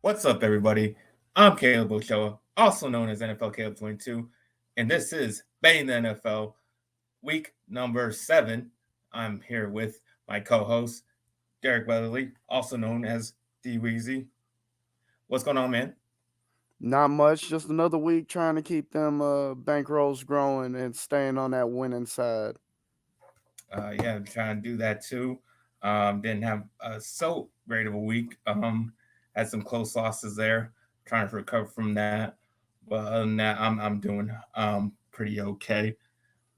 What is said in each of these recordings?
What's up, everybody? I'm Caleb Ochoa, also known as NFL Caleb 22, and this is Betting the NFL, week number 7. I'm here with my co-host, Derek Weatherly, also known as DWeezy. What's going on, man? Not much, just another week trying to keep them bankrolls growing and staying on that winning side. Yeah, I'm trying to do that too. Didn't have so great of a week. Had some close losses there. Trying to recover from that, but other than that, I'm doing pretty okay.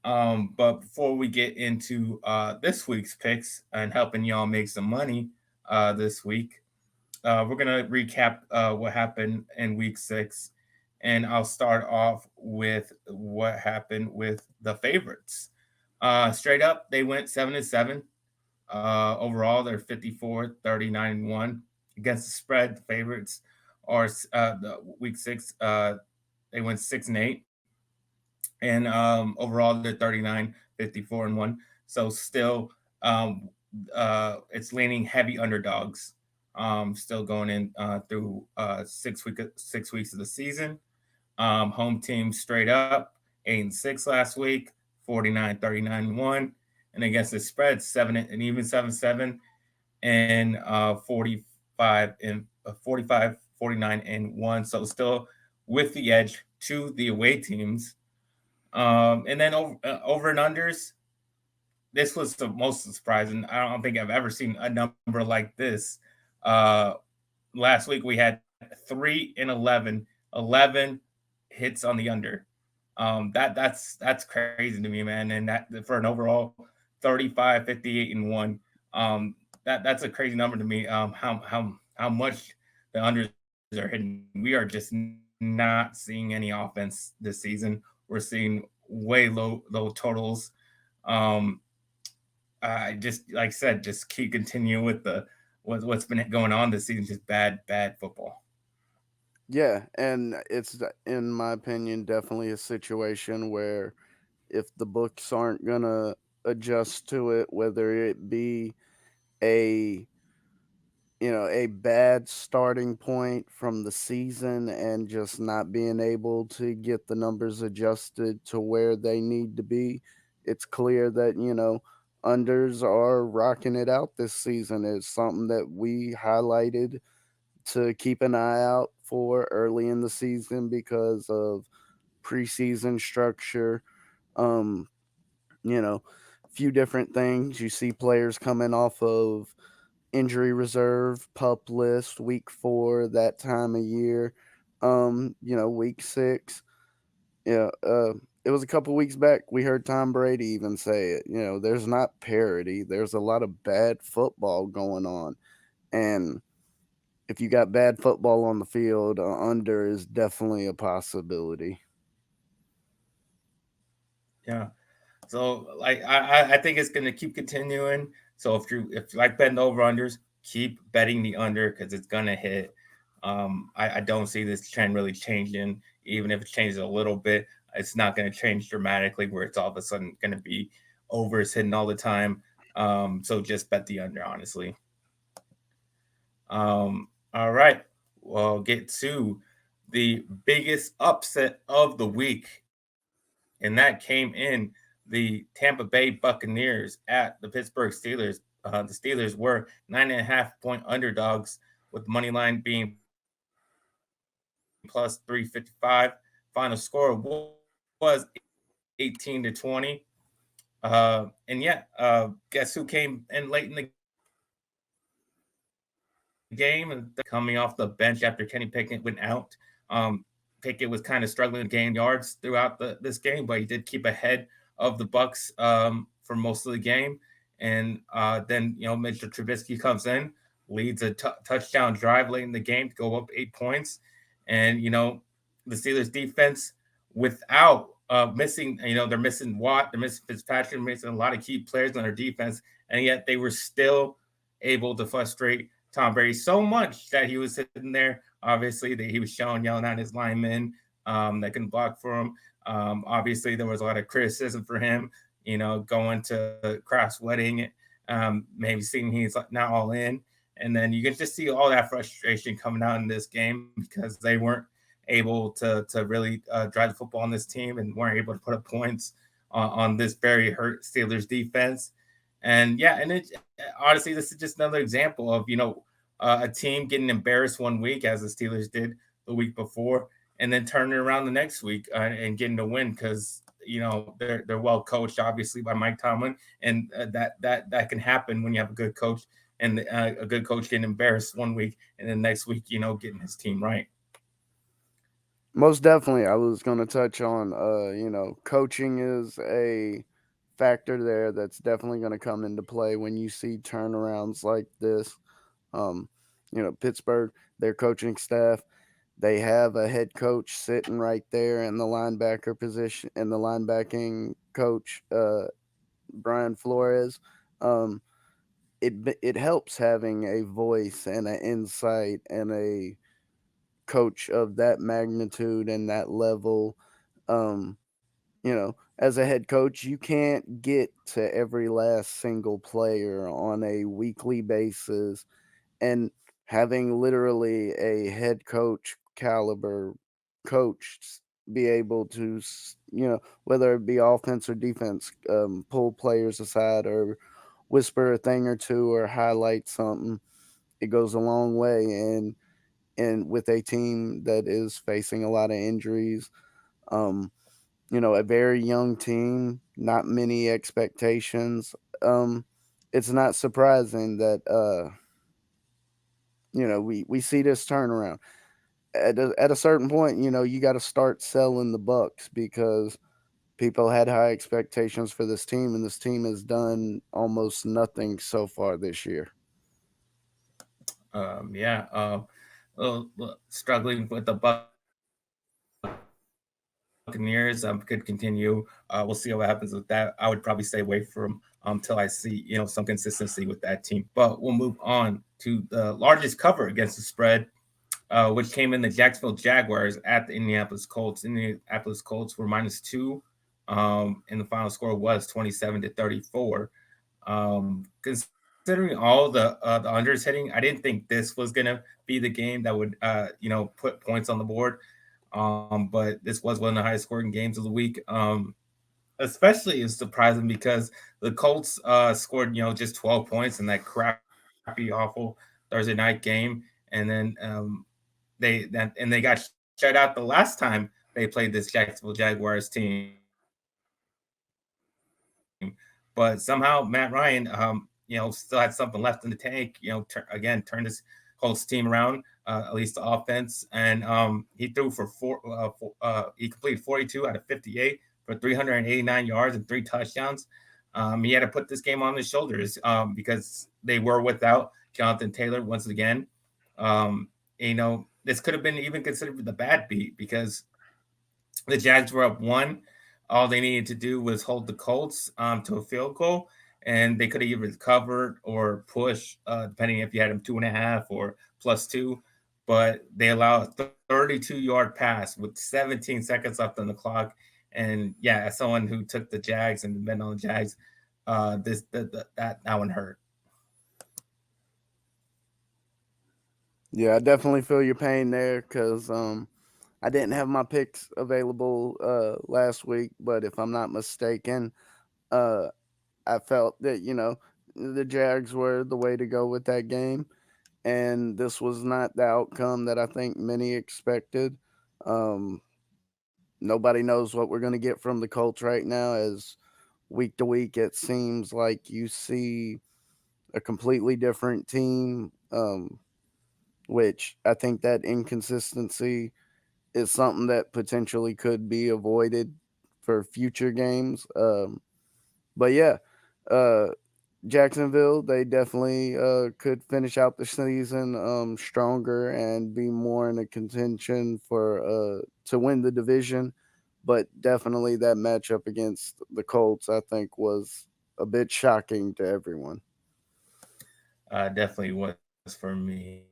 But before we get into this week's picks and helping y'all make some money this week, we're gonna recap what happened in week 6, and I'll start off with what happened with the favorites. Straight up, they went 7-7. Overall, they're 54-39-1 against the spread. The favorites are the week 6. They went 6-8, and overall they're 39-54-1. So still, it's leaning heavy underdogs. Still going in through 6 weeks of the season. Home team straight up 8-6 last week, 49-39-1, and against the spread 7 and even 7-7, and 45-49-1. So still with the edge to the away teams. And then over and unders, this was the most surprising. I don't think I've ever seen a number like this. Uh, Last week we had 3-11 hits on the under. That's crazy to me, man. And that for an overall 35, 58-1. That's a crazy number to me. How much the unders are hitting. We are just not seeing any offense this season. We're seeing way low totals. Um, I just, like I said, just keep continuing with what's been going on this season. Just bad football. Yeah, and it's, in my opinion, definitely a situation where if the books aren't going to adjust to it, whether it be a a bad starting point from the season and just not being able to get the numbers adjusted to where they need to be, it's clear that, unders are rocking it out this season. It's something that we highlighted to keep an eye out for early in the season because of preseason structure. Um, you know, few different things. You see players coming off of injury reserve, pup list, week 4, that time of year. Week 6. Yeah, it was a couple weeks back. We heard Tom Brady even say it. There's not parity. There's a lot of bad football going on, and if you got bad football on the field, under is definitely a possibility. Yeah. So like I think it's gonna keep continuing. So if you like betting the over unders, keep betting the under because it's gonna hit. I don't see this trend really changing. Even if it changes a little bit, it's not gonna change dramatically where it's all of a sudden gonna be overs hitting all the time. So just bet the under, honestly. All right. Well, get to the biggest upset of the week, and that came in the Tampa Bay Buccaneers at the Pittsburgh Steelers. The Steelers were 9.5 point underdogs, with the money line being plus 355. Final score was 18-20. And yeah, guess who came in late in the game and coming off the bench after Kenny Pickett went out. Pickett was kind of struggling to gain yards throughout this game, but he did keep ahead of the Bucks for most of the game. And then Mitchell Trubisky comes in, leads a touchdown drive late in the game to go up 8 points, and the Steelers defense without they're missing Watt, they're missing Fitzpatrick, they're missing a lot of key players on their defense, and yet they were still able to frustrate Tom Brady so much that he was sitting there. Obviously, that he was yelling at his linemen that couldn't block for him. Obviously, there was a lot of criticism for him, going to Kraft's wedding, maybe seeing he's not all in, And then you can just see all that frustration coming out in this game because they weren't able to really drive the football on this team and weren't able to put up points on this very hurt Steelers defense. And yeah, and it honestly, this is just another example of a team getting embarrassed one week as the Steelers did the week before, and then turning it around the next week and getting a win because they're well coached, obviously by Mike Tomlin, and that can happen when you have a good coach and a good coach getting embarrassed one week and then next week getting his team right. Most definitely, I was going to touch on, coaching is a factor there that's definitely going to come into play when you see turnarounds like this. Um, Pittsburgh, their coaching staff, they have a head coach sitting right there in the linebacker position, and the linebacking coach, Brian Flores. Um, it helps having a voice and an insight and a coach of that magnitude and that level. Um, as a head coach, you can't get to every last single player on a weekly basis, and having literally a head coach caliber coach be able to, whether it be offense or defense, pull players aside or whisper a thing or two or highlight something, it goes a long way. And with a team that is facing a lot of injuries, um, a very young team, not many expectations. Um, it's not surprising that we see this turnaround. At a certain point, you got to start selling the Bucks because people had high expectations for this team, and this team has done almost nothing so far this year. Yeah, struggling with the Buccaneers could continue. We'll see what happens with that. I would probably stay away from till I see some consistency with that team. But we'll move on to the largest cover against the spread, which came in the Jacksonville Jaguars at the Indianapolis Colts. Indianapolis Colts were -2, and the final score was 27-34. Considering all the unders hitting, I didn't think this was gonna be the game that would put points on the board. But this was one of the highest scoring games of the week. Especially is surprising because the Colts scored just 12 points in that crappy, awful Thursday night game, and then they got shut out the last time they played this Jacksonville Jaguars team. But somehow Matt Ryan, still had something left in the tank. Turn this Colts team around, at least the offense, and he threw for he completed 42 out of 58 for 389 yards and 3 touchdowns. He had to put this game on his shoulders because they were without Jonathan Taylor once again. This could have been even considered the bad beat because the Jags were up one. All they needed to do was hold the Colts to a field goal, and they could have either covered or push, depending if you had them 2.5 or +2. But they allowed a 32-yard pass with 17 seconds left on the clock. And yeah, as someone who took the Jags and been on the Jags, that one hurt. Yeah, I definitely feel your pain there because I didn't have my picks available last week, but if I'm not mistaken, uh, I felt that the Jags were the way to go with that game, and this was not the outcome that I think many expected. Um, Nobody knows what we're going to get from the Colts right now, as week to week it seems like you see a completely different team. Which I think that inconsistency is something that potentially could be avoided for future games. But yeah, uh, Jacksonville, they definitely could finish out the season stronger and be more in a contention for to win the division. But definitely that matchup against the Colts, I think, was a bit shocking to everyone. Definitely was for me.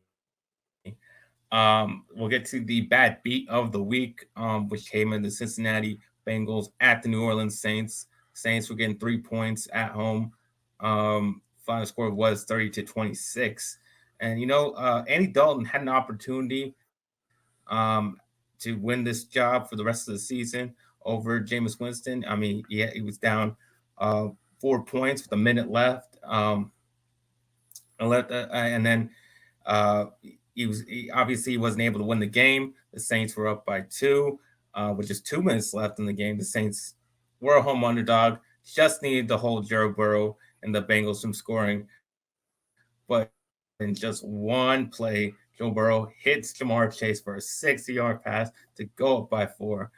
We'll get to the bad beat of the week, which came in the Cincinnati Bengals at the New Orleans Saints. Saints were getting 3 points at home. Final score was 30-26. And Andy Dalton had an opportunity to win this job for the rest of the season over Jameis Winston. I mean, yeah, he was down uh, 4 points with a minute left. And then uh, obviously he wasn't able to win the game. The Saints were up by two, with just 2 minutes left in the game. The Saints were a home underdog, just needed to hold Joe Burrow and the Bengals from scoring. But in just one play, Joe Burrow hits Jamar Chase for a 60-yard pass to go up by four,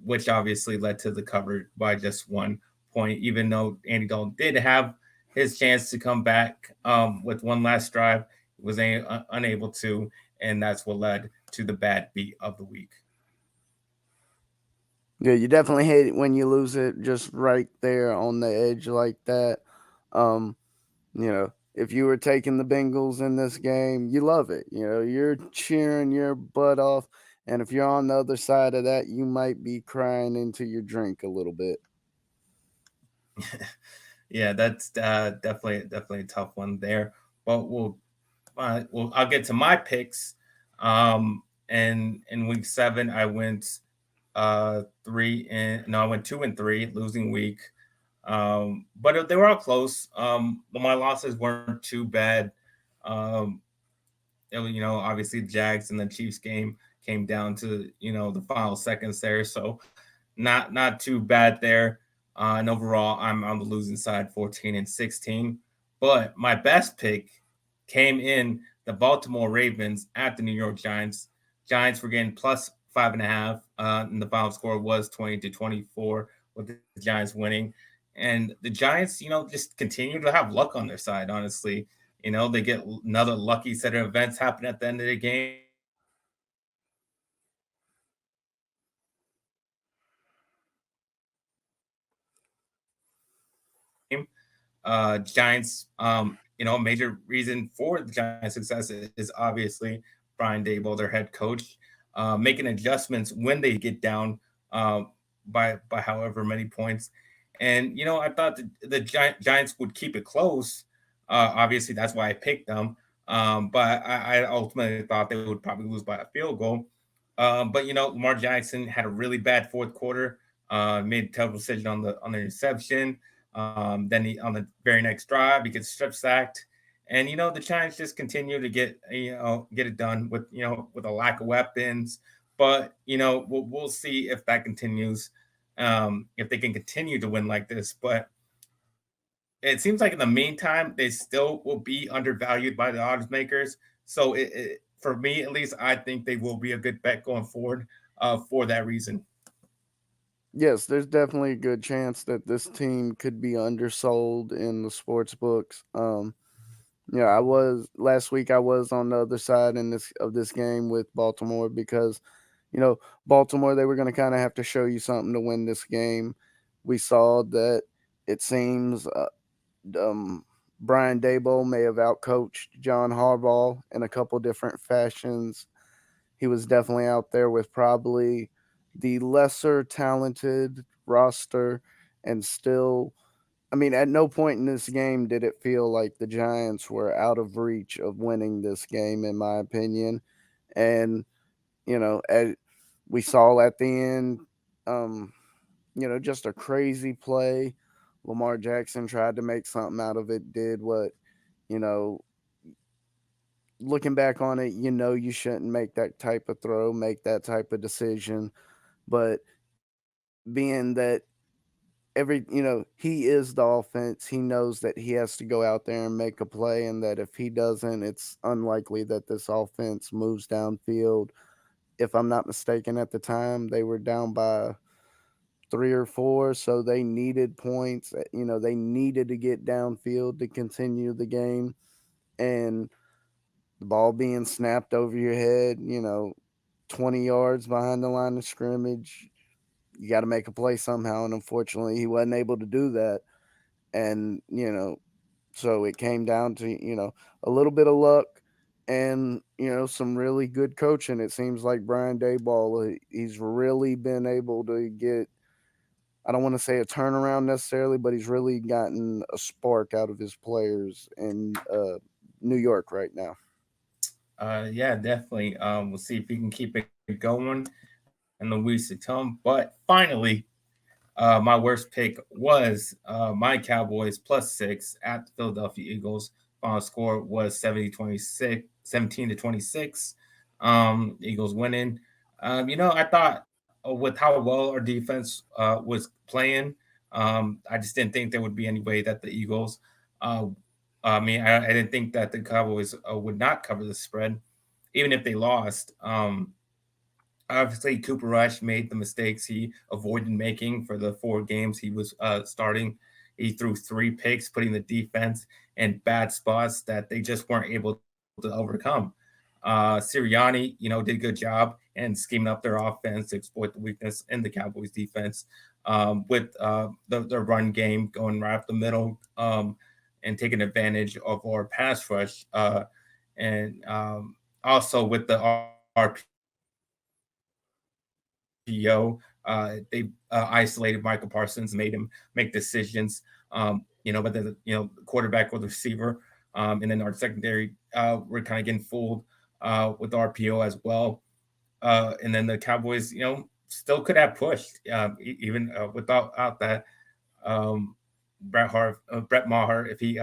which obviously led to the cover by just 1 point, even though Andy Dalton did have his chance to come back with one last drive. He was unable to, and that's what led to the bad beat of the week. Yeah, you definitely hate it when you lose it just right there on the edge like that. Um, if you were taking the Bengals in this game, you love it. You're cheering your butt off. And if you're on the other side of that, you might be crying into your drink a little bit. Yeah, that's definitely a tough one there. But I'll get to my picks. And in week 7, I went 3 and no, I went 2-3, losing week. But they were all close. My losses weren't too bad. Um, Obviously the Jags and the Chiefs game came down to the final seconds there, so not too bad there. And overall, I'm on the losing side, 14-16. But my best pick came in the Baltimore Ravens at the New York Giants. Giants were getting plus 5.5, and the final score was 20-24, with the Giants winning. And the Giants, just continue to have luck on their side. Honestly, they get another lucky set of events happen at the end of the game. Giants, major reason for the Giants' success is obviously Brian Dable, their head coach, making adjustments when they get down by however many points. And I thought the Giants would keep it close. Obviously, that's why I picked them. But I ultimately thought they would probably lose by a field goal. But Lamar Jackson had a really bad fourth quarter. Made a terrible decision on the interception. Then on the very next drive, he gets strip sacked, and the Giants just continue to get it done with a lack of weapons. But we'll see if that continues, if they can continue to win like this. But it seems like in the meantime, they still will be undervalued by the odds makers. So for me at least, I think they will be a good bet going forward. For that reason. Yes, there's definitely a good chance that this team could be undersold in the sports books. Yeah, I was last week. I was on the other side in this game with Baltimore because, Baltimore, they were going to kind of have to show you something to win this game. We saw that it seems Brian Dable may have outcoached John Harbaugh in a couple different fashions. He was definitely out there with probably the lesser talented roster, and still, I mean, at no point in this game did it feel like the Giants were out of reach of winning this game, in my opinion. And, as we saw at the end, um, just a crazy play. Lamar Jackson tried to make something out of it, did what, you know, looking back on it, you shouldn't make that type of throw, make that type of decision. But being that he is the offense, he knows that he has to go out there and make a play, and that if he doesn't, it's unlikely that this offense moves downfield. If I'm not mistaken, at the time they were down by 3 or 4, so they needed points. They needed to get downfield to continue the game, and the ball being snapped over your head, 20 yards behind the line of scrimmage, you got to make a play somehow. And unfortunately, he wasn't able to do that. And, so it came down to, a little bit of luck and, some really good coaching. It seems like Brian Dayball, he's really been able to get, I don't want to say a turnaround necessarily, but he's really gotten a spark out of his players. And New York right now. Yeah, definitely. We'll see if we can keep it going in the weeks to come. But finally, my worst pick was my Cowboys +6 at the Philadelphia Eagles. Final score was 17 to 26. Eagles winning. I thought with how well our defense was playing, I just didn't think there would be any way that the Eagles. Uh, I didn't think that the Cowboys would not cover the spread, even if they lost. Obviously, Cooper Rush made the mistakes he avoided making for the 4 games he was starting. He threw 3 picks, putting the defense in bad spots that they just weren't able to overcome. Sirianni, did a good job and scheming up their offense to exploit the weakness in the Cowboys defense with the run game going right up the middle and taking advantage of our pass rush. And also with the RPO, they isolated Michael Parsons, made him make decisions. Whether quarterback or the receiver, and then our secondary we're kind of getting fooled with RPO as well. And then the Cowboys, still could have pushed even without that. Um, Brett Maher, if he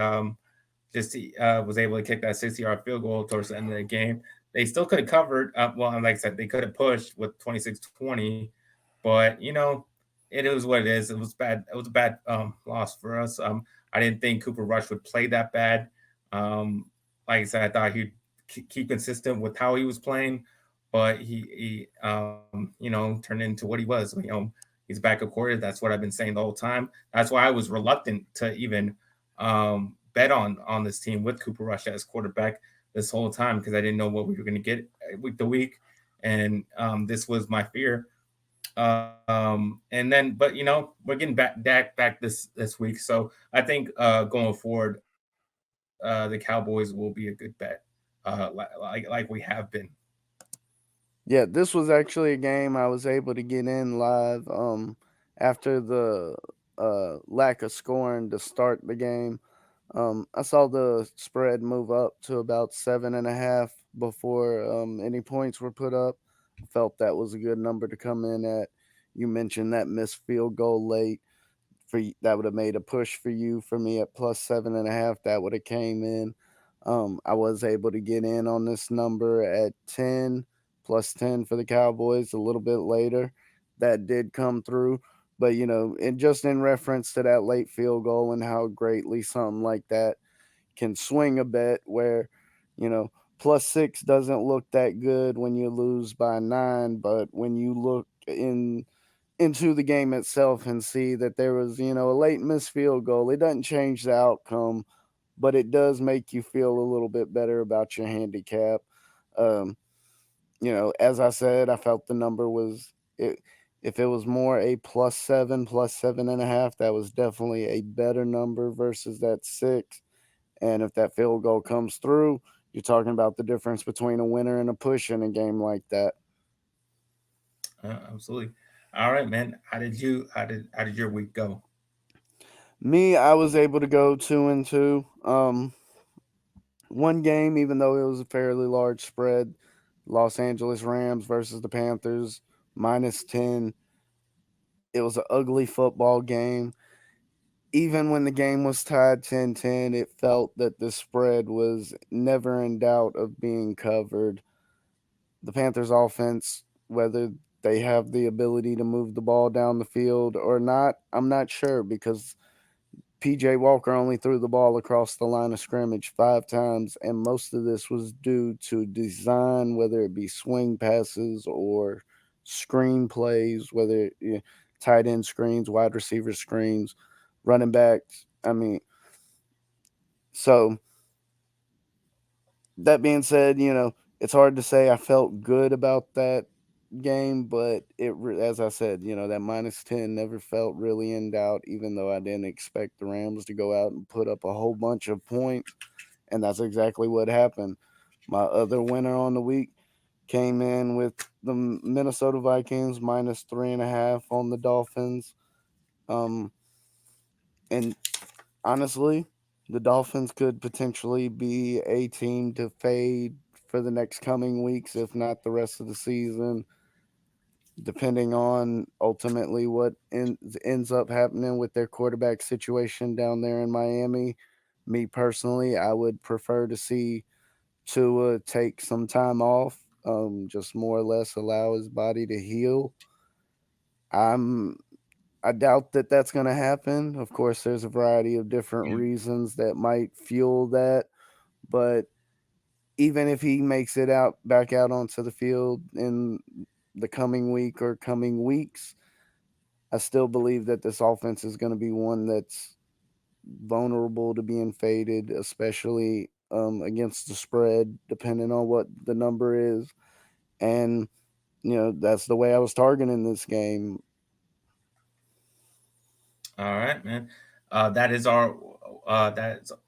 just was able to kick that 60-yard field goal towards the end of the game. They still could have covered. Well, like I said, they could have pushed with 26-20, but it is what it is. It was bad. It was a bad loss for us. I didn't think Cooper Rush would play that bad. Um, like I said, I thought he'd keep consistent with how he was playing, but he turned into what he was. He's a backup quarter. That's what I've been saying the whole time. That's why I was reluctant to even bet on this team with Cooper Rush as quarterback this whole time because I didn't know what we were going to get week to week, and this was my fear. And then, but we're getting back this week, so I think going forward, the Cowboys will be a good bet, like we have been. Yeah, this was actually a game I was able to get in live after the lack of scoring to start the game. I saw the spread move up to about 7.5 before any points were put up. I felt that was a good number to come in at. You mentioned that missed field goal late that would have made a push for you for me at +7.5. That would have came in. I was able to get in on this number at 10 +10 for the Cowboys a little bit later. That did come through. But and just in reference to that late field goal and how greatly something like that can swing a bet, where you know +6 doesn't look that good when you lose by 9, but when you look into the game itself and see that there was, a late missed field goal, it doesn't change the outcome, but it does make you feel a little bit better about your handicap. Um, as I said, I felt the number was it. If it was more a +7, +7.5, that was definitely a better number versus that 6. And if that field goal comes through, you're talking about the difference between a winner and a push in a game like that. Absolutely. All right, man. How did your week go? Me, I was able to go 2-2. One game, even though it was a fairly large spread, Los Angeles Rams versus the Panthers, -10. It was an ugly football game. Even when the game was tied 10-10, it felt that the spread was never in doubt of being covered. The Panthers offense, whether they have the ability to move the ball down the field or not, I'm not sure, because PJ Walker only threw the ball across the line of scrimmage 5 times, and most of this was due to design, whether it be swing passes or screen plays, whether tight end screens, wide receiver screens, running backs. I mean, so that being said, it's hard to say I felt good about that game, but as I said, that -10 never felt really in doubt, even though I didn't expect the Rams to go out and put up a whole bunch of points, and that's exactly what happened. My other winner on the week came in with the Minnesota Vikings -3.5 on the Dolphins. Um, and honestly, The Dolphins could potentially be a team to fade for the next coming weeks, if not the rest of the season, depending on ultimately what ends up happening with their quarterback situation down there in Miami. Me personally, I would prefer to see Tua take some time off, just more or less allow his body to heal. I'm I doubt that that's going to happen. Of course, there's a variety of different Yeah. reasons that might fuel that, but even if he makes it out back out onto the field in the coming week or coming weeks, I still believe that this offense is going to be one that's vulnerable to being faded, especially against the spread, depending on what the number is. And that's the way I was targeting this game. All right, man. That's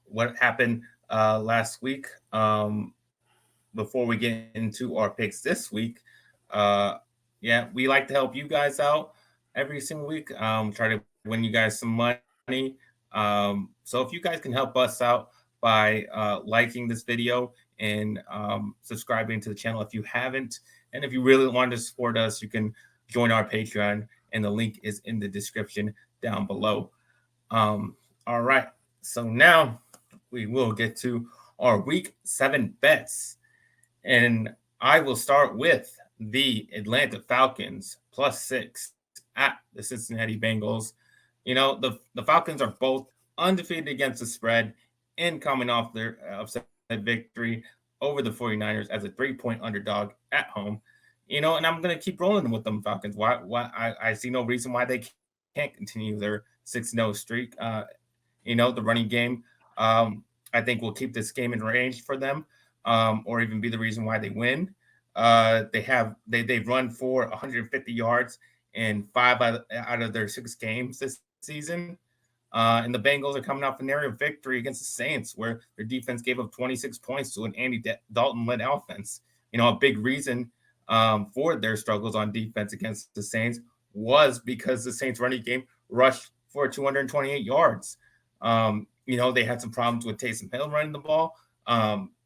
what happened last week. Before we get into our picks this week, uh, yeah, we like to help you guys out every single week. Try to win you guys some money. So if you guys can help us out by liking this video and subscribing to the channel if you haven't, and if you really want to support us, you can join our Patreon, and the link is in the description down below. All right, so now we will get to our week 7 bets. And I will start with the Atlanta Falcons +6 at the Cincinnati Bengals. The Falcons are both undefeated against the spread and coming off their upset victory over the 49ers as a 3-point underdog at home. And I'm going to keep rolling with them Falcons. Why I see no reason why they can't continue their 6-0 streak. The running game, I think will keep this game in range for them, or even be the reason why they win. They've run for 150 yards in out of their 6 games this season. And the Bengals are coming off an area victory against the Saints, where their defense gave up 26 points to an Andy Dalton led offense. A big reason for their struggles on defense against the Saints was because the Saints running game rushed for 228 yards. They had some problems with Taysom Hill running the ball.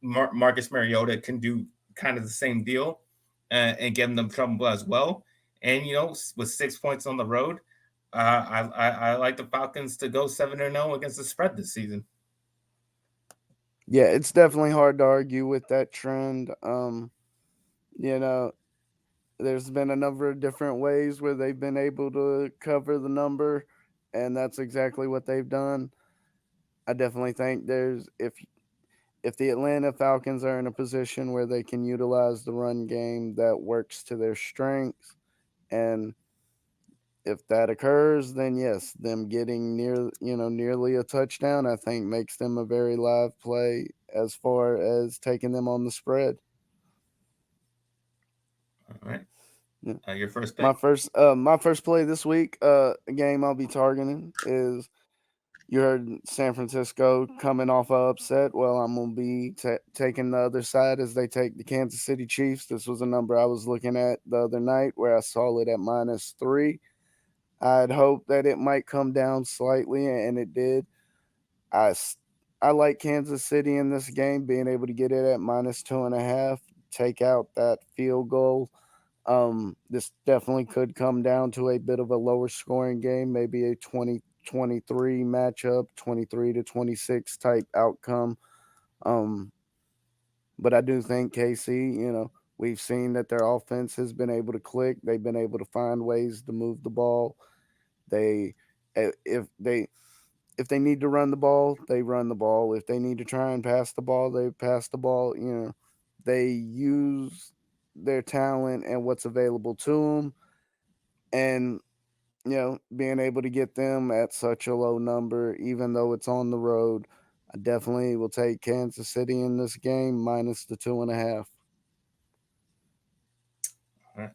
Marcus Mariota can do kind of the same deal and give them trouble as well. And with 6 points on the road, I like the Falcons to go 7-0 against the spread this season. Yeah, it's definitely hard to argue with that trend. You know, there's been a number of different ways where they've been able to cover the number, and that's exactly what they've done. I definitely think there's if the Atlanta Falcons are in a position where they can utilize the run game that works to their strengths, and if that occurs, then yes, them getting nearly a touchdown, I think makes them a very live play as far as taking them on the spread. All right. Yeah. Your first My pick. first my first play this week, a game I'll be targeting is you heard San Francisco coming off a upset. Well, I'm gonna be taking the other side as they take the Kansas City Chiefs. This was a number I was looking at the other night where I saw it at -3. I'd hoped that it might come down slightly, and it did. I s- I like Kansas City in this game, being able to get it at -2.5, take out that field goal. This definitely could come down to a bit of a lower scoring game, maybe a 20-23 matchup, 23-26 type outcome. Um, but I do think KC, we've seen that their offense has been able to click. They've been able to find ways to move the ball. They if they need to run the ball, they run the ball. If they need to try and pass the ball, they pass the ball. They use their talent and what's available to them, and being able to get them at such a low number, even though it's on the road, I definitely will take Kansas City in this game -2.5.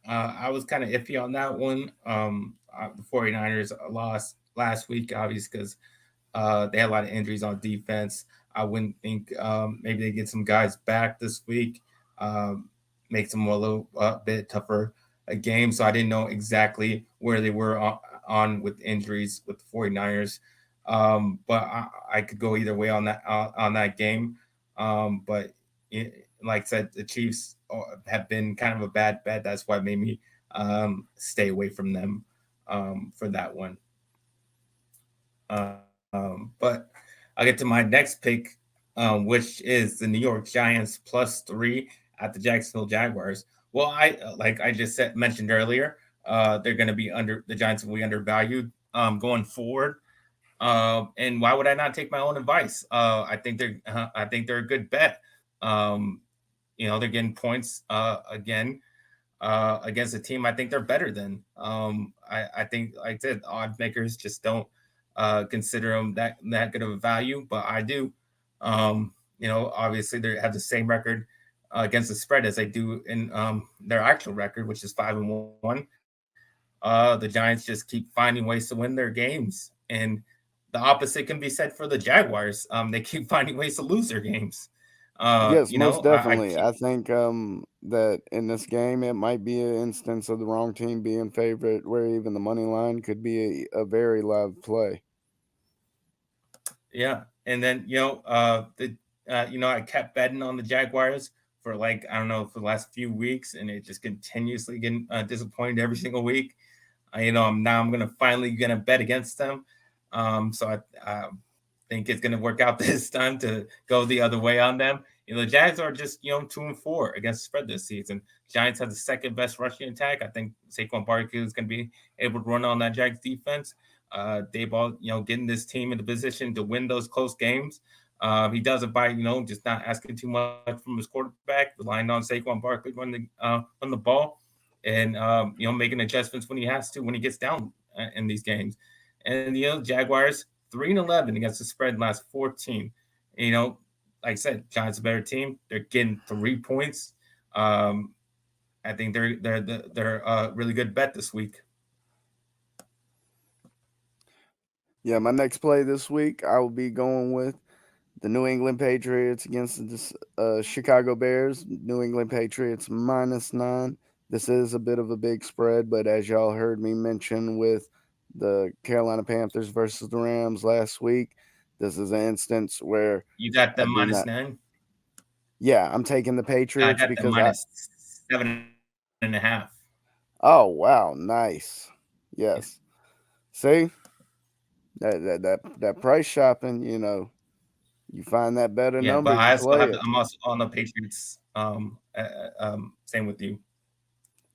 I was kind of iffy on that one. The 49ers lost last week, obviously, because they had a lot of injuries on defense. I wouldn't think maybe they get some guys back this week, um, makes them a little bit tougher a game. So I didn't know exactly where they were on with injuries with the 49ers. But I could go either way on that game. But it, like I said, the Chiefs have been kind of a bad bet. That's why it made me stay away from them for that one. But I'll get to my next pick, which is the New York Giants +3 at the Jacksonville Jaguars. Well, I like I just mentioned earlier, they're going to be under the Giants will be undervalued going forward. And why would I not take my own advice? I think they're a good bet. Um, they're getting points again against a team I think they're better than. I think, like I said, odd makers just don't consider them that good of a value, but I do. Obviously they have the same record against the spread as they do in their actual record, which is 5-1. The Giants just keep finding ways to win their games, and the opposite can be said for the Jaguars. They keep finding ways to lose their games. Yes, most I definitely. keep I think that in this game it might be an instance of the wrong team being favorite, where even the money line could be a very live play. Yeah, and then I kept betting on the Jaguars for like I don't know for the last few weeks, and it just continuously getting disappointed every single week. I'm gonna finally gonna bet against them. So I think it's gonna work out this time to go the other way on them. The Jags are just 2-4 against the spread this season. Giants have the second best rushing attack. I think Saquon Barkley is gonna be able to run on that Jags defense. Dayball, getting this team into position to win those close games. He does it by just not asking too much from his quarterback, relying on Saquon Barkley run the ball, and making adjustments when he has to when he gets down in these games. And Jaguars 3-11 against the spread last 14. You know, like I said, Giants a better team. They're getting 3 points. Um, I think they're a really good bet this week. Yeah, my next play this week, I will be going with the New England Patriots against the Chicago Bears. New England Patriots -9. This is a bit of a big spread, but as y'all heard me mention with the Carolina Panthers versus the Rams last week, this is an instance where You got I them do minus not. 9. Yeah, I'm taking the I Patriots got them because I. minus 7.5. Oh wow, nice. Yeah, Yes. See that price shopping. You find that better yeah, but number, I you also play have it. I'm also on the Patriots. Same with you.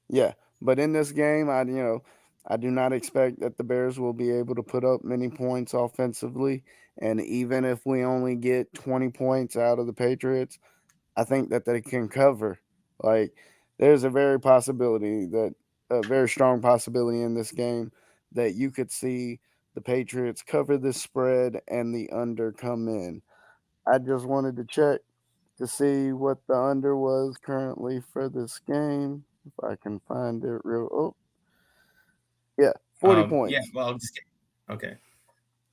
Yeah, but in this game, I do not expect that the Bears will be able to put up many points offensively, and even if we only get 20 points out of the Patriots, I think that they can cover. Like, there's a very strong possibility in this game that you could see the Patriots cover this spread and the under come in. I just wanted to check to see what the under was currently for this game. If I can find it real. Oh, yeah, 40 Yeah, points. well, I'll just get okay.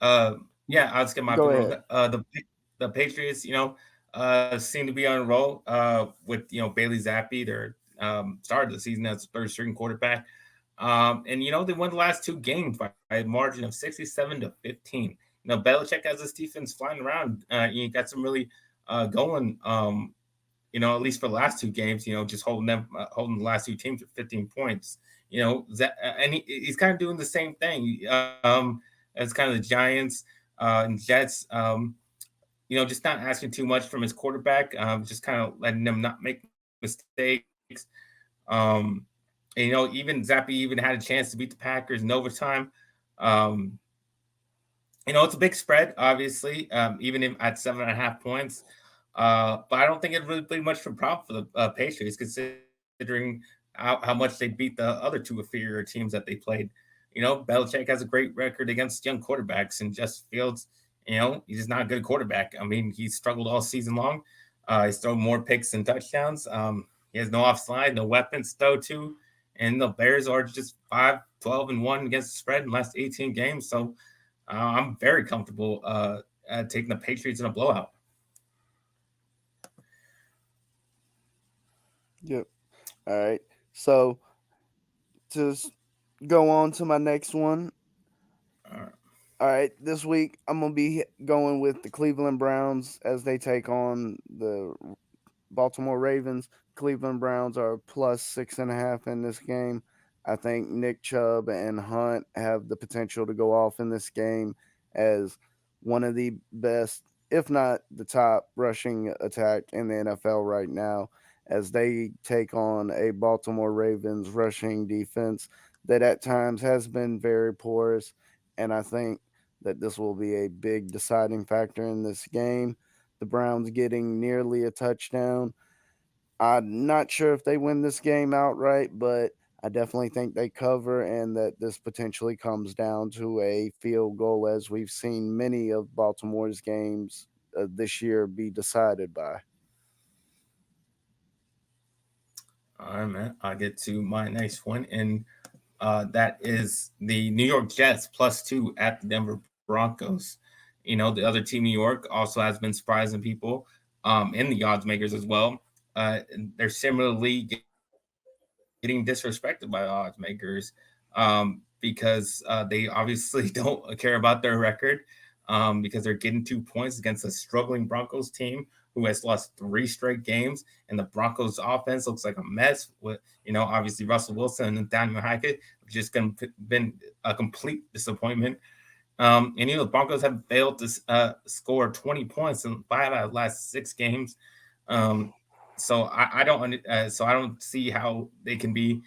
Uh, yeah, I'll just get my Go opinion real ahead. quick. The Patriots, seem to be on a roll. With Bailey Zappi, their started the season as third string quarterback. And they won the last two games by a margin of 67-15. Belichick has this defense flying around. You got some really going. At least for the last two games, just holding the last two teams to 15 points. And he's kind of doing the same thing as kind of the Giants and Jets. Just not asking too much from his quarterback, just kind of letting them not make mistakes. Um, even Zappy even had a chance to beat the Packers in overtime. Um, it's a big spread, obviously, even if at 7.5 points. But I don't think it really played much for prop for the Patriots, considering how much they beat the other two inferior teams that they played. Belichick has a great record against young quarterbacks, and Justin Fields, he's just not a good quarterback. I mean, he's struggled all season long. He's thrown more picks than touchdowns. He has no offside, no weapons to throw to. And the Bears are just 5-12-1 against the spread in the last 18 games. So I'm very comfortable taking the Patriots in a blowout. Yep. All right. So to go on to my next one, All right. All right, this week I'm gonna be going with the Cleveland Browns as they take on the Baltimore Ravens. Cleveland Browns are plus 6.5 in this game. I think Nick Chubb and Hunt have the potential to go off in this game as one of the best, if not the top, rushing attack in the NFL right now, as they take on a Baltimore Ravens rushing defense that at times has been very porous. And I think that this will be a big deciding factor in this game. The Browns getting nearly a touchdown. I'm not sure if they win this game outright, but I definitely think they cover and that this potentially comes down to a field goal, as we've seen many of Baltimore's games this year be decided by. All right, man. I'll get to my next one, and that is the New York Jets +2 at the Denver Broncos. The other team, New York, also has been surprising people in the odds makers as well. They're similarly getting disrespected by odds makers because they obviously don't care about their record because they're getting 2 points against a struggling Broncos team who has lost 3 straight games, and the Broncos offense looks like a mess. With obviously Russell Wilson and Daniel Hackett have just been a complete disappointment. And the Broncos have failed to score 20 points in 5 out of the last 6 games. Um, so I don't see how they can be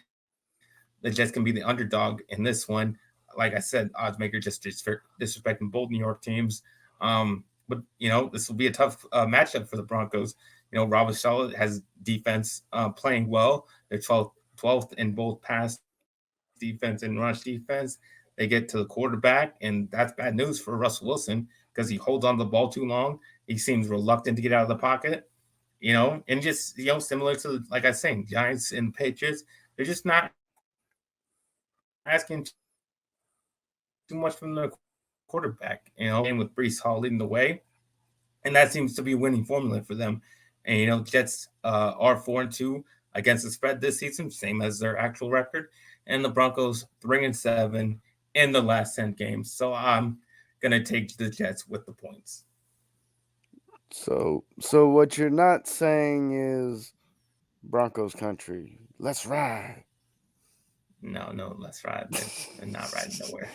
the Jets can be the underdog in this one. Like I said, odds maker just disrespecting both New York teams. But this will be a tough matchup for the Broncos. Robert Charlotte has defense playing well. They're 12th in both pass defense and rush defense. They get to the quarterback, and that's bad news for Russell Wilson because he holds on to the ball too long. He seems reluctant to get out of the pocket. And just similar to like I was saying, Giants and Patriots, they're just not asking too much from their quarterback. Playing with Brees Hall leading the way, and that seems to be a winning formula for them. And Jets are 4-2 against the spread this season, same as their actual record, and the Broncos 3-7 in the last 10 games. So I'm gonna take the Jets with the points. So what you're not saying is Broncos country. Let's ride. No, no, let's ride. They're not riding nowhere.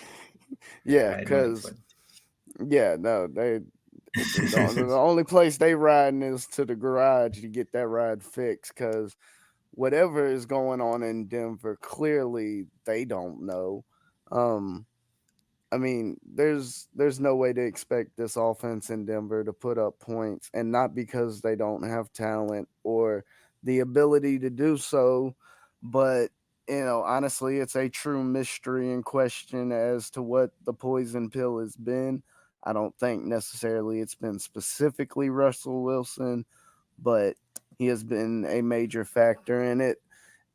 They're Yeah, riding on because foot. yeah, no, the only place they riding is to the garage to get that ride fixed. Because whatever is going on in Denver, clearly they don't know. Um, I mean, there's no way to expect this offense in Denver to put up points, and not because they don't have talent or the ability to do so, but honestly, it's a true mystery and question as to what the poison pill has been. I don't think necessarily it's been specifically Russell Wilson, but he has been a major factor in it,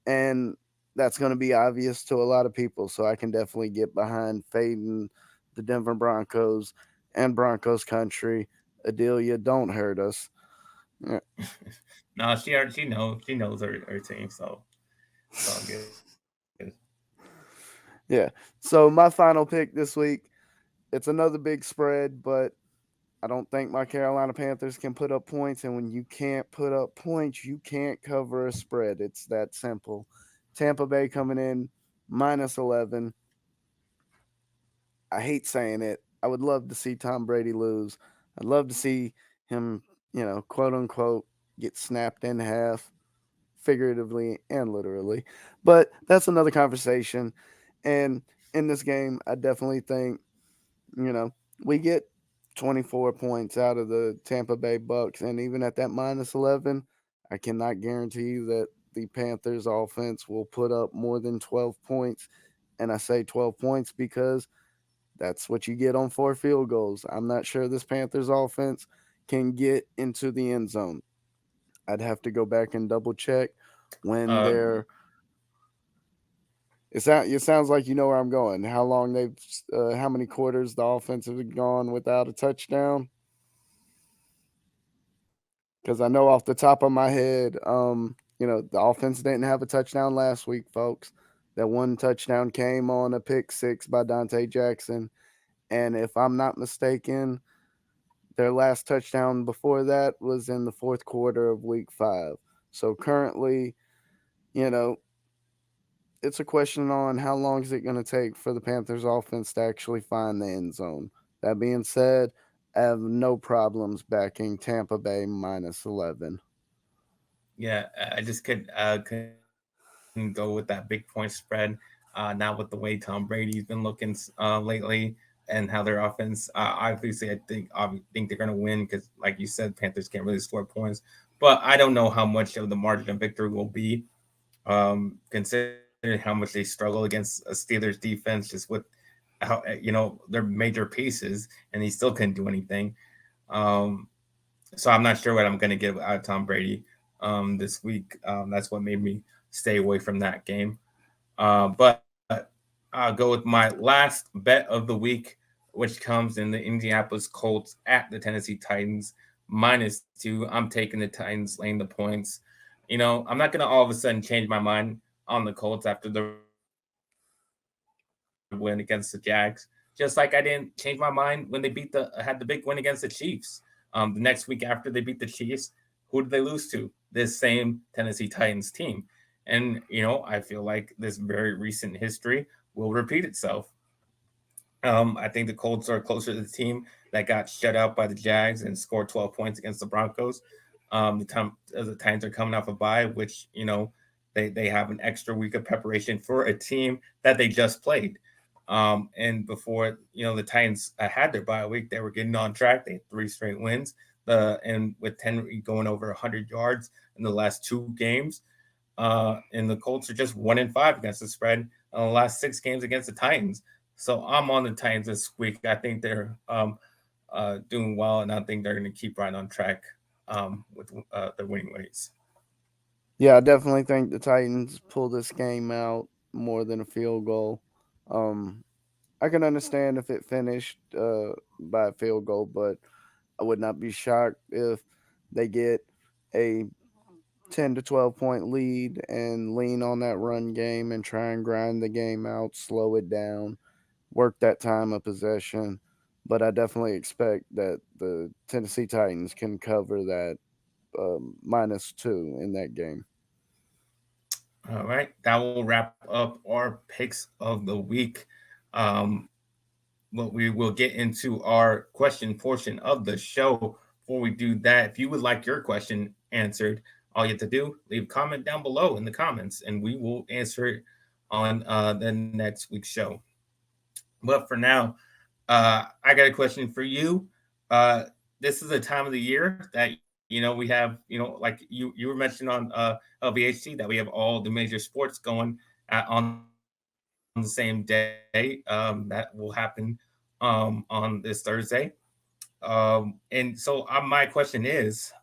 and that's going to be obvious to a lot of people. So I can definitely get behind fading the Denver Broncos and Broncos country. Adelia, don't hurt us. Yeah. No, she knows her team, so it's all good. Yeah. So my final pick this week, it's another big spread, but I don't think my Carolina Panthers can put up points. And when you can't put up points, you can't cover a spread. It's that simple. Tampa Bay coming in -11. I hate saying it. I would love to see Tom Brady lose. I'd love to see him, quote unquote, get snapped in half, figuratively and literally. But that's another conversation. And in this game, I definitely think, you know, we get 24 points out of the Tampa Bay Bucks. And even at that -11, I cannot guarantee that the Panthers offense will put up more than 12 points. And I say 12 points because that's what you get on 4 field goals. I'm not sure this Panthers offense can get into the end zone. I'd have to go back and double check when Uh, they're. It sounds like you know where I'm going. How long how many quarters the offense has gone without a touchdown? Because I know off the top of my head, the offense didn't have a touchdown last week, folks. That one touchdown came on a pick six by Dante Jackson, And if I'm not mistaken, their last touchdown before that was in the fourth quarter of week 5. So currently, you know, it's a question on how long is it going to take for the Panthers offense to actually find the end zone. That being said, I have no problems backing Tampa Bay minus 11. Yeah, I just couldn't go with that big point spread. Not with the way Tom Brady's been looking lately, and how their offense. Obviously, think they're gonna win because, like you said, Panthers can't really score points. But I don't know how much of the margin of victory will be, considering how much they struggle against a Steelers defense, just with how their major pieces, and he still couldn't do anything. Um, so I'm not sure what I'm gonna give out of Tom Brady this week. That's what made me stay away from that game. But I'll go with my last bet of the week, which comes in the Indianapolis Colts at the Tennessee Titans -2. I'm taking the Titans laying the points. I'm not gonna all of a sudden change my mind on the Colts after the win against the Jags. Just like I didn't change my mind when they had the big win against the Chiefs. The next week after they beat the Chiefs, who did they lose to? This same Tennessee Titans team. And I feel like this very recent history will repeat itself. I think the Colts are closer to the team that got shut out by the Jags and scored 12 points against the Broncos. The Titans are coming off a bye, which they have an extra week of preparation for a team that they just played. And before the Titans had their bye week, they were getting on track. They had 3 straight wins. And with Henry going over 100 yards in the last 2 games, and the Colts are just 1-5 against the spread in the last 6 games against the Titans. So I'm on the Titans this week. I think they're doing well, and I think they're going to keep right on track with their winning ways. Yeah, I definitely think the Titans pull this game out more than a field goal. Um, I can understand if it finished by a field goal, but I would not be shocked if they get a 10 to 12 point lead and lean on that run game and try and grind the game out, slow it down, work that time of possession. But I definitely expect that the Tennessee Titans can cover that -2 in that game. All right, that will wrap up our picks of the week. Um, but we will get into our question portion of the show. Before we do that, if you would like your question answered, all you have to do leave a comment down below in the comments, and we will answer it on the next week's show. But for now, I got a question for you. Uh, this is a time of the year that we have, like you were mentioning on LVHT, that we have all the major sports going on the same day. That will happen on this Thursday. And so my question is,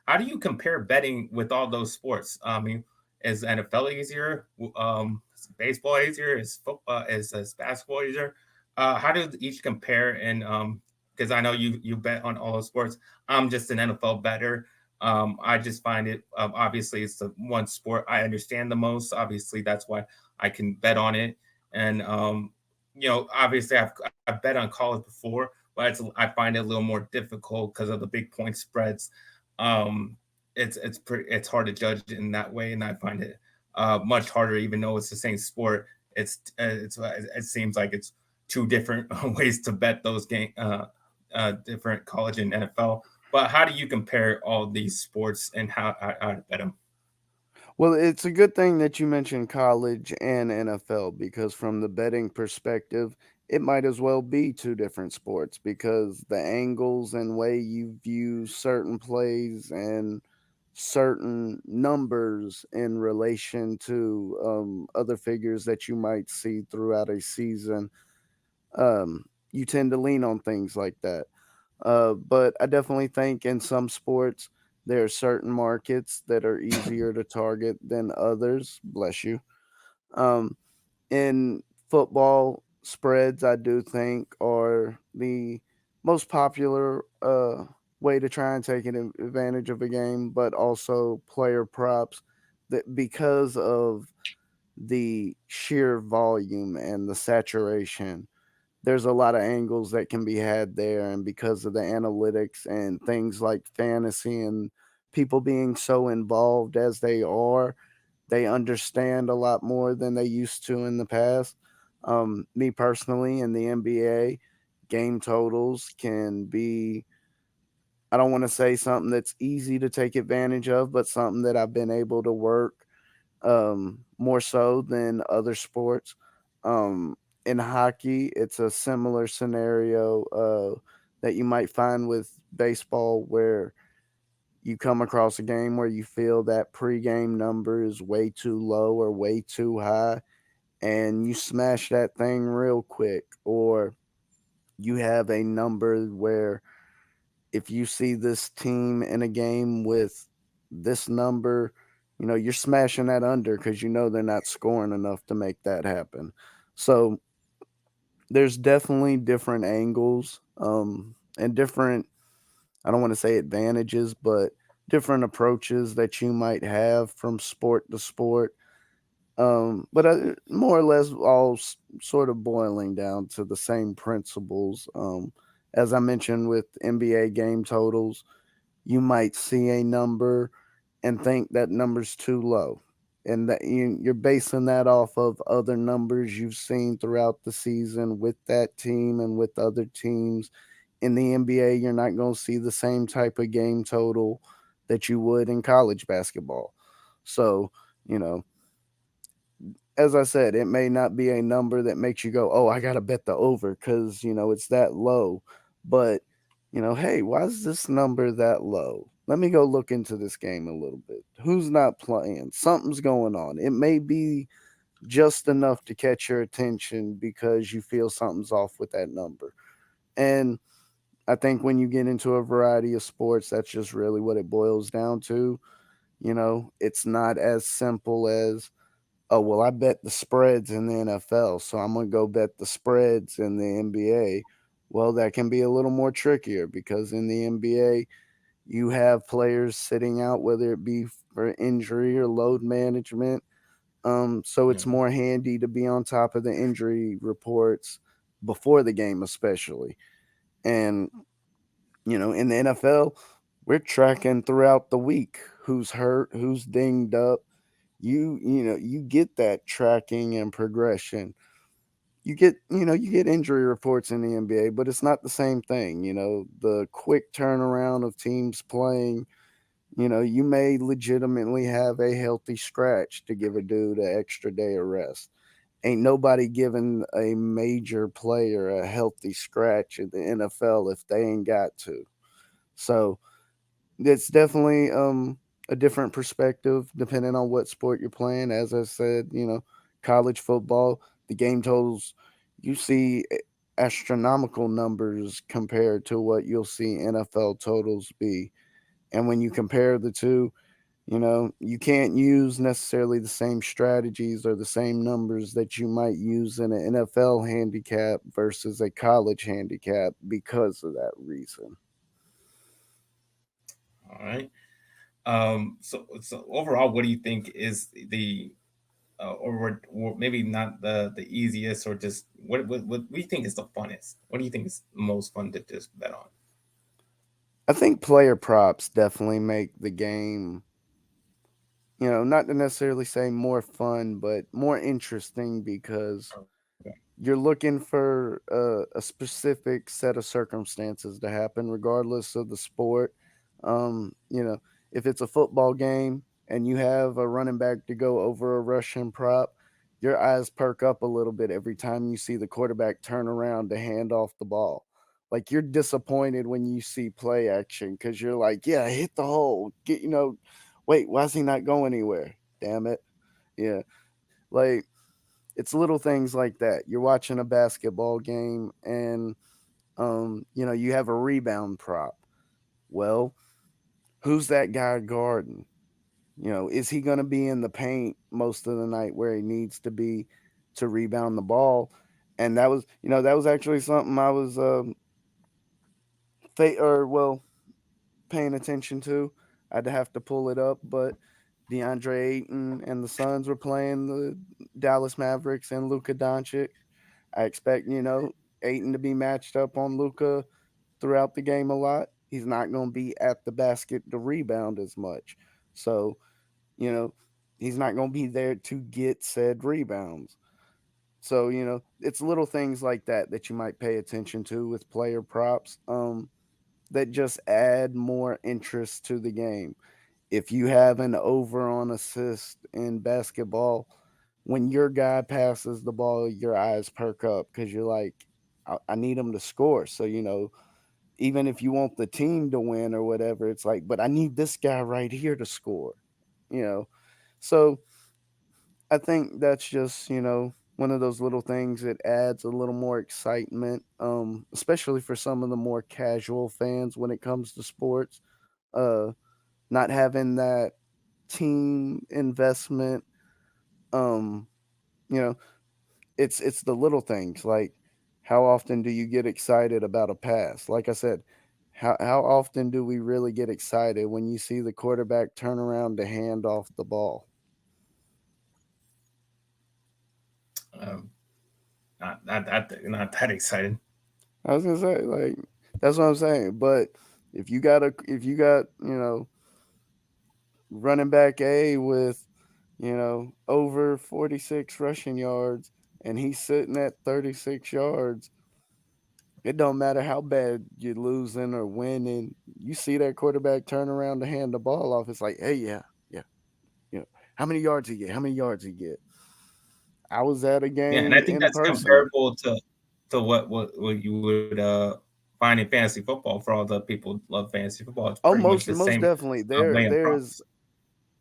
how do you compare betting with all those sports? I mean, is NFL easier? Is baseball easier? Is football? Is basketball easier? How do each compare? And because I know you bet on all those sports, I'm just an NFL better. I just find it obviously it's the one sport I understand the most. Obviously, that's why I can bet on it. And obviously I've bet on college before, but I find it a little more difficult because of the big point spreads. Um, it's hard to judge in that way, and I find it much harder, even though it's the same sport. It seems like it's two different ways to bet those different college and NFL. But how do you compare all these sports and how to bet them? Well, it's a good thing that you mentioned college and NFL because, from the betting perspective, it might as well be two different sports because the angles and way you view certain plays and certain numbers in relation to other figures that you might see throughout a season, you tend to lean on things like that. But I definitely think in some sports, there are certain markets that are easier to target than others. Bless you. Um, in football, spreads, I do think, are the most popular way to try and take an advantage of a game, but also player props that because of the sheer volume and the saturation. there's a lot of angles that can be had there. And because of the analytics and things like fantasy and people being so involved as they are, they understand a lot more than they used to in the past. Me personally, in the NBA, game totals can be, I don't want to say something that's easy to take advantage of, but something that I've been able to work more so than other sports. Um, in hockey, it's a similar scenario that you might find with baseball, where you come across a game where you feel that pregame number is way too low or way too high, and you smash that thing real quick. Or you have a number where if you see this team in a game with this number, you're smashing that under because you know they're not scoring enough to make that happen. So there's definitely different angles and different, I don't want to say advantages, but different approaches that you might have from sport to sport. But more or less all sort of boiling down to the same principles. As I mentioned with NBA game totals, you might see a number and think that number's too low. And that you're basing that off of other numbers you've seen throughout the season with that team and with other teams. In the NBA, you're not going to see the same type of game total that you would in college basketball. So, you know, as I said, it may not be a number that makes you go, "Oh, I got to bet the over because, it's that low." But, hey, why is this number that low? Let me go look into this game a little bit. Who's not playing? Something's going on. It may be just enough to catch your attention because you feel something's off with that number. And I think when you get into a variety of sports, that's just really what it boils down to. It's not as simple as, oh, well, I bet the spreads in the NFL, so I'm going to go bet the spreads in the NBA. Well, that can be a little more trickier because in the NBA, you have players sitting out, whether it be for injury or load management. So it's Mhm. more handy to be on top of the injury reports before the game, especially. And, in the NFL, we're tracking throughout the week who's hurt, who's dinged up. You get that tracking and progression. You get injury reports in the NBA, but it's not the same thing. The quick turnaround of teams playing. You may legitimately have a healthy scratch to give a dude an extra day of rest. Ain't nobody giving a major player a healthy scratch in the NFL if they ain't got to. So it's definitely a different perspective depending on what sport you're playing. As I said, college football, the game totals, you see astronomical numbers compared to what you'll see NFL totals be. And when you compare the two, you can't use necessarily the same strategies or the same numbers that you might use in an NFL handicap versus a college handicap because of that reason. All right. So overall, what do you think is the or maybe not the easiest, or just what do you think is the funnest? What do you think is the most fun to just bet on? I think player props definitely make the game, not to necessarily say more fun, but more interesting because Okay. you're looking for a specific set of circumstances to happen, regardless of the sport. Um, you know, if it's a football game and you have a running back to go over a Russian prop, your eyes perk up a little bit every time you see the quarterback turn around to hand off the ball. Like you're disappointed when you see play action because you're like, yeah, hit the hole. Wait, why is he not going anywhere? Damn it. Yeah. Like it's little things like that. You're watching a basketball game and you have a rebound prop. Well, who's that guy guarding? Is he going to be in the paint most of the night where he needs to be to rebound the ball? And that was actually something I was paying attention to. I'd have to pull it up, but DeAndre Ayton and the Suns were playing the Dallas Mavericks and Luka Doncic. I expect, hating to be matched up on Luca throughout the game a lot, he's not going to be at the basket to rebound as much. So, you know, he's not going to be there to get said rebounds. So, it's little things like that that you might pay attention to with player props, that just add more interest to the game. If you have an over on assist in basketball, when your guy passes the ball, your eyes perk up because you're like, I need him to score. So, even if you want the team to win or whatever, it's like, but I need this guy right here to score, you know. So I think that's just, one of those little things that adds a little more excitement, especially for some of the more casual fans when it comes to sports. Uh, Not having that team investment, um, you know, it's the little things like how often do you get excited about a pass? Like I said, how often do we really get excited when you see the quarterback turn around to hand off the ball? Um, not that excited. I was gonna say, like, that's what I'm saying. But if you got, running back A with, over 46 rushing yards and he's sitting at 36 yards, it don't matter how bad you're losing or winning. You see that quarterback turn around to hand the ball off. It's like, hey, yeah, yeah, you know, how many yards he get? How many yards he get? I was at a Yeah, and I game think in that's person. comparable to what you would find in fantasy football for all the people who love fantasy football. It's Oh, pretty much the most same definitely. way in props. There's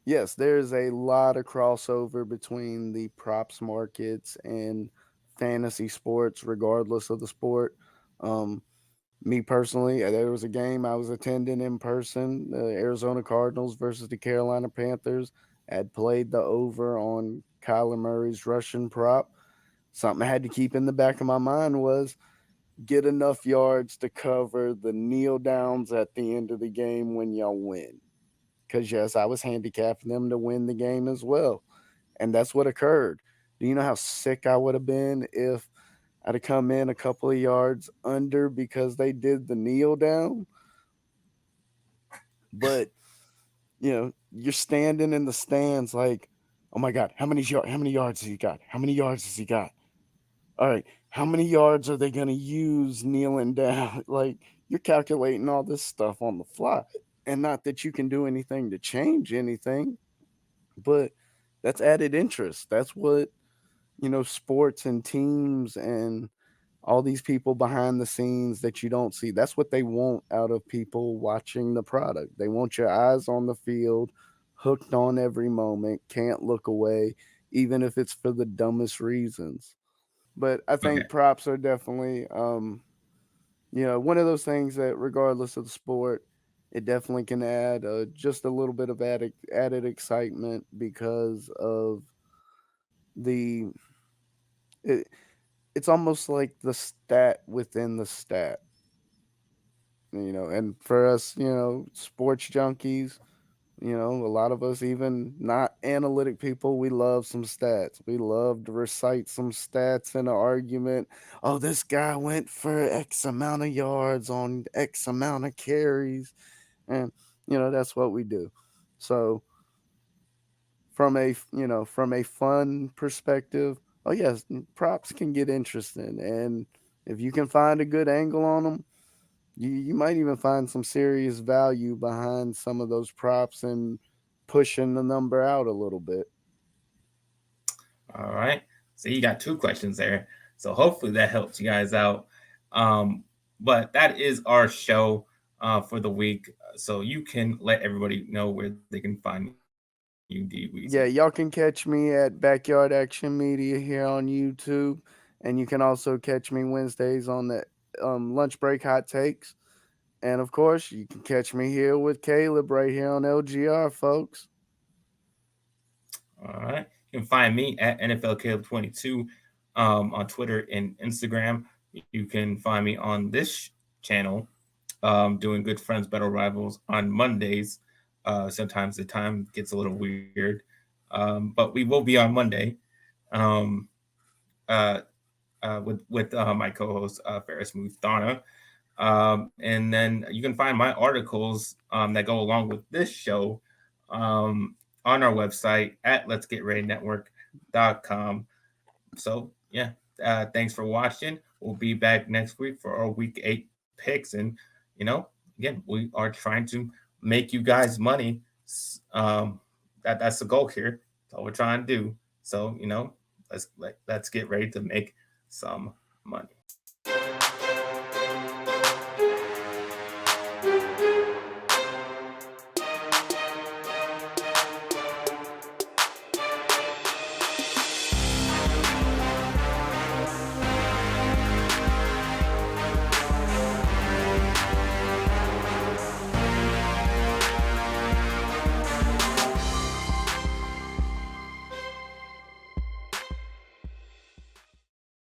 yes, there's a lot of crossover between the props markets and fantasy sports, regardless of the sport. Um, Me personally, there was a game I was attending in person, the Arizona Cardinals versus the Carolina Panthers. I had played the over on Kyler Murray's Russian prop. Something I had to keep in the back of my mind was get enough yards to cover the kneel downs at the end of the game when y'all win. Because, yes, I was handicapping them to win the game as well. And that's what occurred. Do you know how sick I would have been if I'd have come in a couple of yards under because they did the kneel down? But you're standing in the stands like, oh my god, how many yards has he got? How many yards has he got? All right, how many yards are they gonna use kneeling down? Like you're calculating all this stuff on the fly, and not that you can do anything to change anything, but that's added interest. That's what sports and teams and all these people behind the scenes that you don't see. That's what they want out of people watching the product. They want your eyes on the field, hooked on every moment, can't look away, even if it's for the dumbest reasons. But I Okay. think props are definitely, one of those things that, regardless of the sport, it definitely can add just a little bit of added excitement because of the. It, it's almost like the stat within the stat. And for us, sports junkies, a lot of us, even not analytic people, we love some stats. We love to recite some stats in an argument. Oh, this guy went for X amount of yards on X amount of carries. And, that's what we do. So from a fun perspective, oh yes, props can get interesting. And if you can find a good angle on them, you might even find some serious value behind some of those props and pushing the number out a little bit. All right. So you got two questions there. So hopefully that helps you guys out. Um, but that is our show for the week. So you can let everybody know where they can find you, DWeezy. Yeah, y'all can catch me at Backyard Action Media here on YouTube, and you can also catch me Wednesdays on the lunch break hot takes. And of course, you can catch me here with Caleb right here on LGR, folks. All right. You can find me at NFL Caleb 22 on Twitter and Instagram. You can find me on this channel doing Good Friends Battle Rivals on Mondays. Sometimes the time gets a little weird, but we will be on Monday. Um, uh, with my co-host Ferris Muthana. And then you can find my articles that go along with this show on our website at letsgetreadynetwork.com. So yeah, thanks for watching. We'll be back next week for our week 8 picks, and you know, again, we are trying to make you guys money. That's the goal here. That's all we're trying to do. So you know, let's get ready to make some money.